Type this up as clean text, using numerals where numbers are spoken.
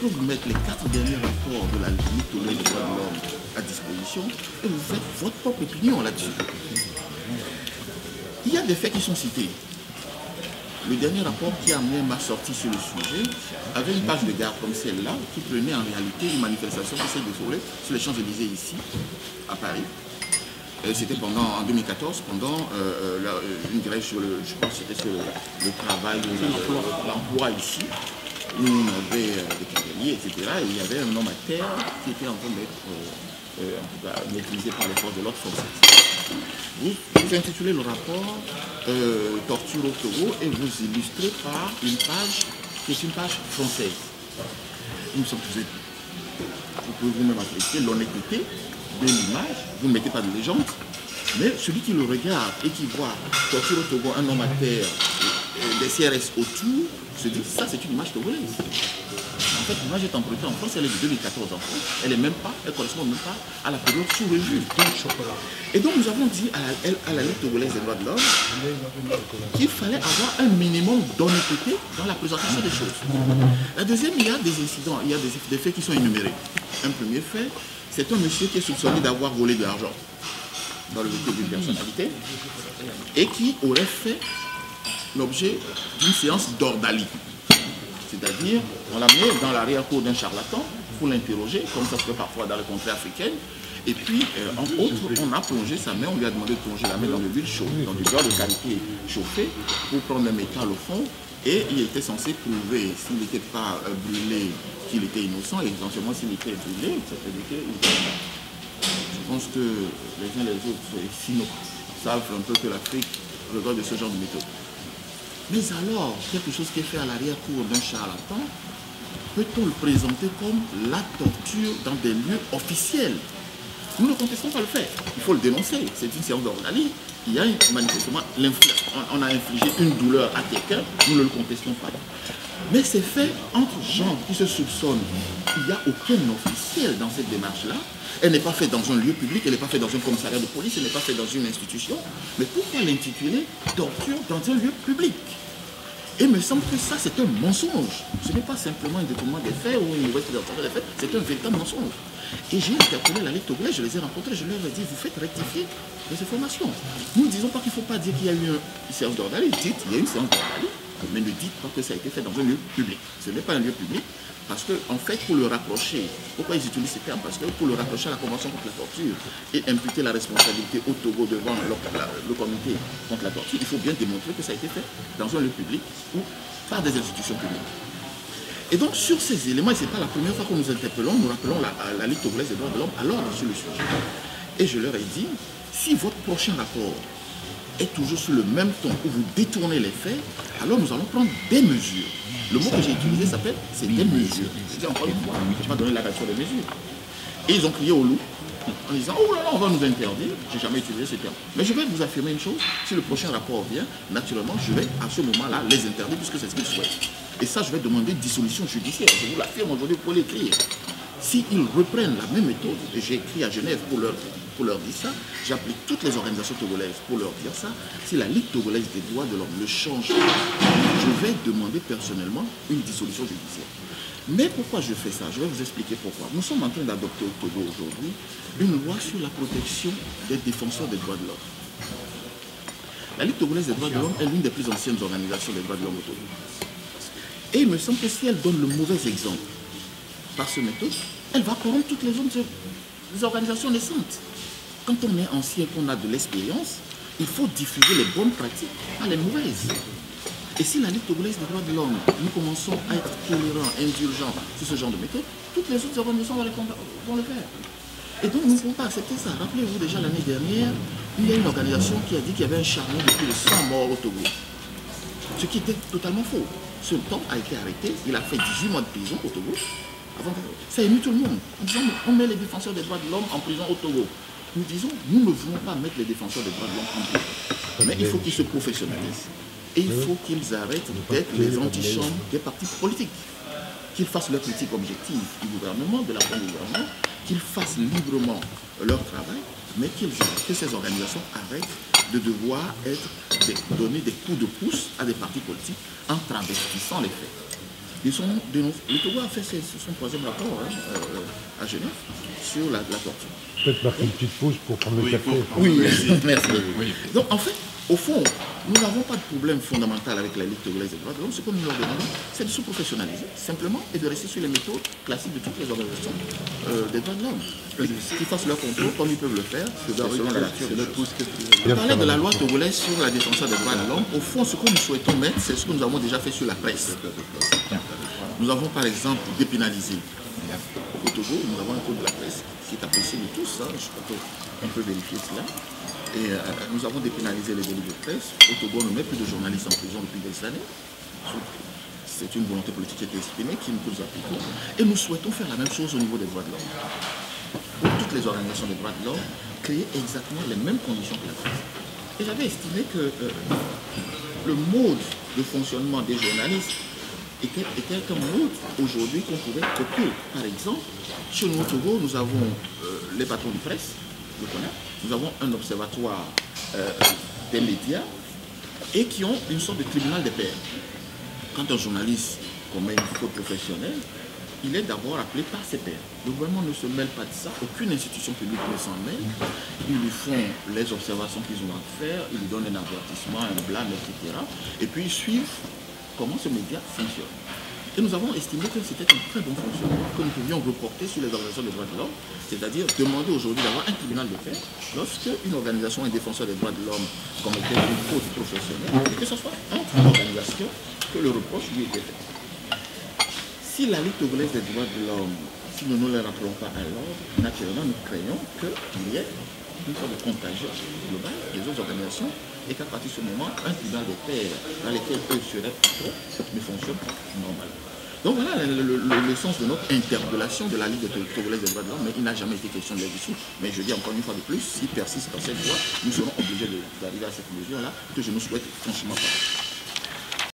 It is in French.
peux vous mettre les 4 derniers rapports de la Ligue togolaise des droits de l'homme à disposition et vous faites votre propre opinion là-dessus. Il y a des faits qui sont cités. Le dernier rapport qui a amené ma sortie sur le sujet avait une page de garde comme celle-là qui prenait en réalité une manifestation qui s'est déroulée sur les Champs-Élysées ici, à Paris. C'était en 2014, pendant une grève sur je pense que c'était sur le travail, l'emploi ici, où on avait des cavaliers, etc. Et il y avait un homme à terre qui était en train d'être maîtrisé par les forces de l'ordre françaises. Vous intitulez le rapport Torture au Togo et vous illustrez par une page qui est une page française. Nous sommes tous êtes. Vous pouvez vous-même apprécier l'honnêteté de l'image, vous ne mettez pas de légende, mais celui qui le regarde et qui voit Torture au Togo, un homme à terre, des CRS autour, se dit ça c'est une image togolaise. En fait, l'image est empruntée en France, elle est de 2014 en France, elle ne correspond même pas à la période sous revue. Et donc nous avons dit à la Ligue togolaise des droits de l'homme qu'il fallait avoir un minimum d'honnêteté dans la présentation des choses. La deuxième, il y a des incidents, il y a des faits qui sont énumérés. Un premier fait, c'est un monsieur qui est soupçonné d'avoir volé de l'argent dans le véhicule d'une personnalité et qui aurait fait l'objet d'une séance d'ordalie. C'est-à-dire, on l'a mis dans l'arrière-cour d'un charlatan pour l'interroger, comme ça se fait parfois dans les contrées africaines. Et puis, entre autres, on a plongé sa main, on lui a demandé de plonger la main dans de l'huile chaude, dans du beurre de qualité chauffé, pour prendre le métal au fond. Et il était censé prouver, s'il n'était pas brûlé, qu'il était innocent, et essentiellement s'il était brûlé, ça veut dire qu'il était innocent. Je pense que les uns les autres, ici, savent un peu que l'Afrique regarde de ce genre de méthode. Mais alors, quelque chose qui est fait à l'arrière-cour d'un charlatan, peut-on le présenter comme la torture dans des lieux officiels? Nous ne contestons pas le fait. Il faut le dénoncer. C'est une séance d'ordalie. Il y a manifestement, on a infligé une douleur à quelqu'un. Nous ne le contestons pas. Mais c'est fait entre gens qui se soupçonnent. Il n'y a aucun officiel dans cette démarche-là. Elle n'est pas faite dans un lieu public, elle n'est pas faite dans un commissariat de police, elle n'est pas faite dans une institution. Mais pourquoi l'intituler torture dans un lieu public? Et il me semble que ça, c'est un mensonge. Ce n'est pas simplement un détournement des faits ou une mauvaise présentation des faits, c'est un véritable mensonge. Et j'ai interpellé la Ligue togolaise, je les ai rencontrés, je leur ai dit, vous faites rectifier les informations. Nous ne disons pas qu'il ne faut pas dire qu'il y a eu une séance d'ordalie, dites, il y a une séance d'ordalie, mais ne dites pas que ça a été fait dans un lieu public. Ce n'est pas un lieu public, parce que, en fait, pour le rapprocher, pourquoi ils utilisent ces termes? Parce que pour le rapprocher à la Convention contre la torture et imputer la responsabilité au Togo devant le comité contre la torture, il faut bien démontrer que ça a été fait dans un lieu public ou par des institutions publiques. Et donc, sur ces éléments, et ce n'est pas la première fois que nous interpellons, nous rappelons la Ligue togolaise des droits de l'homme à l'ordre sur le sujet. Et je leur ai dit, si votre prochain rapport est toujours sur le même ton où vous détournez les faits, alors nous allons prendre des mesures. Le mot que j'ai utilisé s'appelle, c'est des mesures. Je dis encore une fois, je n'ai pas donné la nature des mesures. Et ils ont crié au loup en disant, oh là là, on va nous interdire. Je n'ai jamais utilisé ce terme. Mais je vais vous affirmer une chose, si le prochain rapport vient, naturellement, je vais à ce moment-là les interdire puisque c'est ce qu'ils souhaitent. Et ça, je vais demander dissolution judiciaire. Je vous l'affirme aujourd'hui pour l'écrire. S'ils reprennent la même méthode, et j'ai écrit à Genève pour leur dire ça, j'applique toutes les organisations togolaises pour leur dire ça, si la Ligue togolaise des droits de l'homme le change, je vais demander personnellement une dissolution judiciaire. Mais pourquoi je fais ça? Je vais vous expliquer pourquoi. Nous sommes en train d'adopter au Togo aujourd'hui une loi sur la protection des défenseurs des droits de l'homme. La Ligue togolaise des droits de l'homme est l'une des plus anciennes organisations des droits de l'homme au Togo. Et il me semble que si elle donne le mauvais exemple par ce méthode, elle va corrompre toutes les autres organisations naissantes. Quand on est ancien, qu'on a de l'expérience, il faut diffuser les bonnes pratiques, pas les mauvaises. Et si la Ligue togolaise des droits de l'homme, nous commençons à être tolérants, indulgents sur ce genre de méthode, toutes les autres organisations vont le faire. Et donc nous ne pouvons pas accepter ça. Rappelez-vous déjà l'année dernière, il y a une organisation qui a dit qu'il y avait un charnier de plus de 100 morts au Togo. Ce qui était totalement faux. Ce temps a été arrêté, il a fait 18 mois de prison au Togo. Ça émue tout le monde. En disant, on met les défenseurs des droits de l'homme en prison au Togo. Nous disons, nous ne voulons pas mettre les défenseurs des droits de l'homme en prison. Mais il faut qu'ils se professionnalisent. Et il faut qu'ils arrêtent d'être les antichambres des partis politiques. Qu'ils fassent leur critique objective du gouvernement, de la fin du gouvernement, qu'ils fassent librement leur travail, mais que ces organisations arrêtent de devoir donner des coups de pouce à des partis politiques en travestissant les faits. Le Togo a fait son troisième rapport à Genève sur la torture. Peut-être marquer une petite pause pour prendre le café. Oui, merci. Oui. Donc en fait, au fond, nous n'avons pas de problème fondamental avec la Ligue togolaise des droits de l'homme. Ce que nous leur demandons, c'est de se professionnaliser simplement et de rester sur les méthodes classiques de toutes les organisations des droits de l'homme. Qu'ils fassent leur contrôle comme ils peuvent le faire, selon la nature de tout. On parlait de la loi togolaise sur la défense des droits de l'homme. Au fond, ce que nous souhaitons mettre, c'est ce que nous avons déjà fait sur la presse. Nous avons par exemple dépénalisé. Au Togo, nous avons un code de la presse qui est apprécié de tous, hein. Je crois qu'on peut vérifier cela. Et nous avons dépénalisé les délits de presse. Au Togo, on ne met plus de journalistes en prison depuis des années. C'est une volonté politique qui a été exprimée, qui nous appliquons. Et nous souhaitons faire la même chose au niveau des droits de l'homme. Pour toutes les organisations des droits de l'homme, créer exactement les mêmes conditions que la presse. Et j'avais estimé que le mode de fonctionnement des journalistes était un mode aujourd'hui qu'on pouvait copier. Par exemple, chez nous au Togo, nous avons les patrons de presse, nous avons un observatoire des médias et qui ont une sorte de tribunal des pairs. Quand un journaliste commet une faute professionnelle, il est d'abord appelé par ses pairs. Le gouvernement ne se mêle pas de ça, aucune institution publique ne s'en mêle. Ils lui font les observations qu'ils ont à faire, ils lui donnent un avertissement, un blâme, etc. Et puis ils suivent comment ce média fonctionne. Et nous avons estimé que c'était un très bon fonctionnement que nous pouvions reporter sur les organisations des droits de l'homme, c'est-à-dire demander aujourd'hui d'avoir un tribunal de paix lorsque une organisation, un défenseur des droits de l'homme commettait une faute professionnelle, et que ce soit entre une organisation que le reproche lui était fait. Si la Ligue togolaise des droits de l'homme, si nous ne les rappelons pas à l'ordre, naturellement nous craignons qu'il y ait une sorte de contagion globale des autres organisations et qu'à partir de ce moment, un tribunal des pairs dans lequel eux seraient patrons ne fonctionne pas normalement. Donc voilà le sens de notre interpellation de la Ligue togolaise des droits de l'homme, mais il n'a jamais été question de les dissoudre. Mais je dis encore une fois de plus, s'ils persistent dans cette voie, nous serons obligés d'arriver à cette mesure-là que je ne souhaite franchement pas.